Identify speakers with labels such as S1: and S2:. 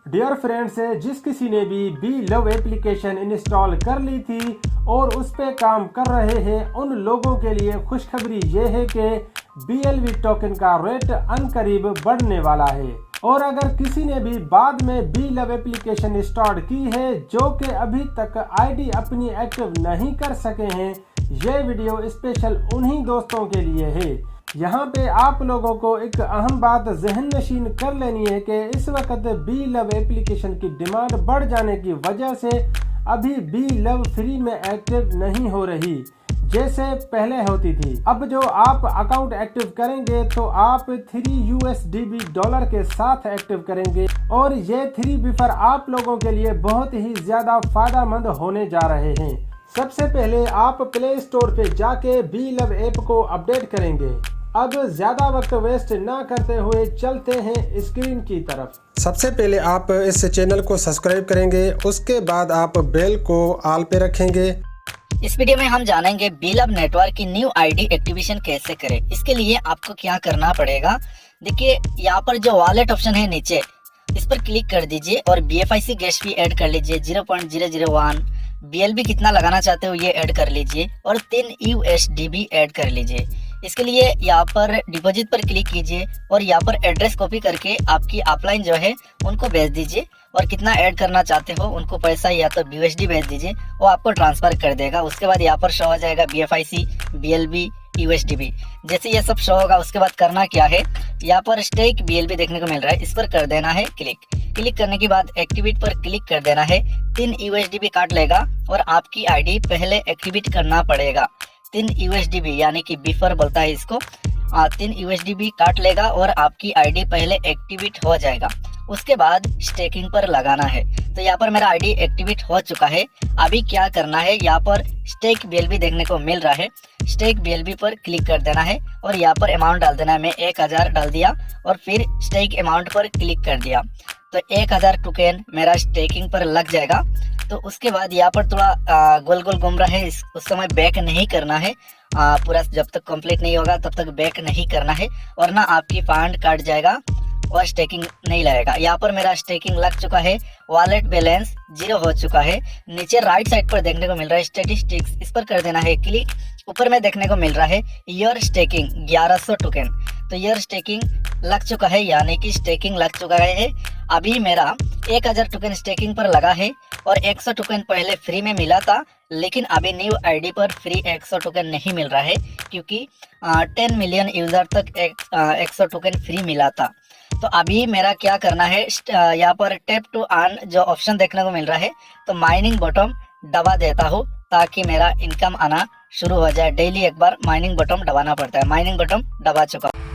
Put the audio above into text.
S1: Dear friends, जिस किसी ने भी BeLove एप्लीकेशन इंस्टॉल कर ली थी और उस पे काम कर रहे हैं, उन लोगों के लिए खुशखबरी ये है कि BLV टोकन का रेट अनकरीब बढ़ने वाला है। और अगर किसी ने भी बाद में BeLove एप्लीकेशन इंस्टॉल की है जो कि अभी तक आईडी अपनी एक्टिव नहीं कर सके हैं, ये वीडियो स्पेशल उन्हीं दोस्तों के लिए है। यहाँ पे आप लोगों को एक अहम बात जहन नशीन कर लेनी है कि इस वक्त BeLove एप्लीकेशन की डिमांड बढ़ जाने की वजह से अभी BeLove फ्री में एक्टिव नहीं हो रही जैसे पहले होती थी। अब जो आप अकाउंट एक्टिव करेंगे तो आप $3 के साथ एक्टिव करेंगे और ये 3 बिफर आप लोगों के लिए बहुत ही ज्यादा फायदेमंद होने जा रहे हैं। सबसे पहले आप प्ले स्टोर पे जाके BeLove ऐप को अपडेट करेंगे। अब ज्यादा वक्त वेस्ट ना करते हुए चलते हैं स्क्रीन की तरफ। सबसे पहले आप इस चैनल को सब्सक्राइब करेंगे, उसके बाद आप बेल को ऑल पे रखेंगे।
S2: इस वीडियो में हम जानेंगे BeLove नेटवर्क की न्यू आईडी एक्टिवेशन कैसे करें। इसके लिए आपको क्या करना पड़ेगा, देखिए यहाँ पर जो वॉलेट ऑप्शन है नीचे, इस पर क्लिक कर दीजिए और BFIC गैस फी ऐड कर लीजिए 0.001। BLB कितना लगाना चाहते हो ये ऐड कर लीजिए और 3 USDB ऐड कर लीजिए। इसके लिए यहाँ पर डिपॉजिट पर क्लिक कीजिए और यहाँ पर एड्रेस कॉपी करके आपकी अपलाइन जो है उनको भेज दीजिए और कितना ऐड करना चाहते हो उनको पैसा या तो BUSD भेज दीजिए, वो आपको ट्रांसफर कर देगा। उसके बाद यहाँ पर शो हो जाएगा BFIC, BLB, USDB। जैसे ये सब शो होगा उसके बाद करना क्या है, यहाँ पर स्टेक BLB देखने को मिल रहा है, इस पर कर देना है क्लिक करने के बाद एक्टिवेट पर क्लिक कर देना है। 3 USDB काट लेगा और आपकी आईडी पहले एक्टिवेट करना पड़ेगा। 3 USDB यानी कि बिफर बोलता है इसको। 3 USDB काट लेगा और आपकी आईडी पहले एक्टिवेट हो जाएगा। उसके बाद स्टेकिंग पर लगाना है। तो यहाँ पर मेरा आईडी एक्टिवेट हो चुका है। अभी क्या करना है, यहाँ पर स्टेक BLB देखने को मिल रहा है, स्टेक BLB पर क्लिक कर देना है और यहाँ पर अमाउंट डाल देना है। मैं 1000 डाल दिया और फिर स्टेक अमाउंट पर क्लिक कर दिया तो 1000 टोकन मेरा स्टेकिंग पर लग जाएगा। तो उसके बाद यहाँ पर थोड़ा गोल गोल घूम रहा है, उस समय बैक नहीं करना है। पूरा जब तक कंप्लीट नहीं होगा तब तक बैक नहीं करना है वरना आपकी फंड कट जाएगा और स्टेकिंग नहीं लगेगा। यहाँ पर मेरा स्टेकिंग लग चुका है, वॉलेट बैलेंस 0 हो चुका है। नीचे राइट साइड पर देखने को मिल रहा है स्टैटिस्टिक्स, इस पर कर देना है क्लिक। ऊपर में देखने को मिल रहा है योर स्टेकिंग 1100 टोकन। तो योर स्टेकिंग लग चुका है यानी कि स्टेकिंग लग चुका है। अभी मेरा 1000 टोकन स्टेकिंग पर लगा है और 100 टोकन पहले फ्री में मिला था, लेकिन अभी न्यू आईडी पर फ्री 100 टोकन नहीं मिल रहा है क्योंकि 10 मिलियन यूजर तक 100 टोकन फ्री मिला था। तो अभी मेरा क्या करना है, यहाँ पर टैप टू अर्न जो ऑप्शन देखने को मिल रहा है, तो माइनिंग बटन दबा देता हूँ ताकि मेरा इनकम आना शुरू हो जाए। डेली एक बार माइनिंग बटन दबाना पड़ता है। माइनिंग बटन दबा चुका हूँ।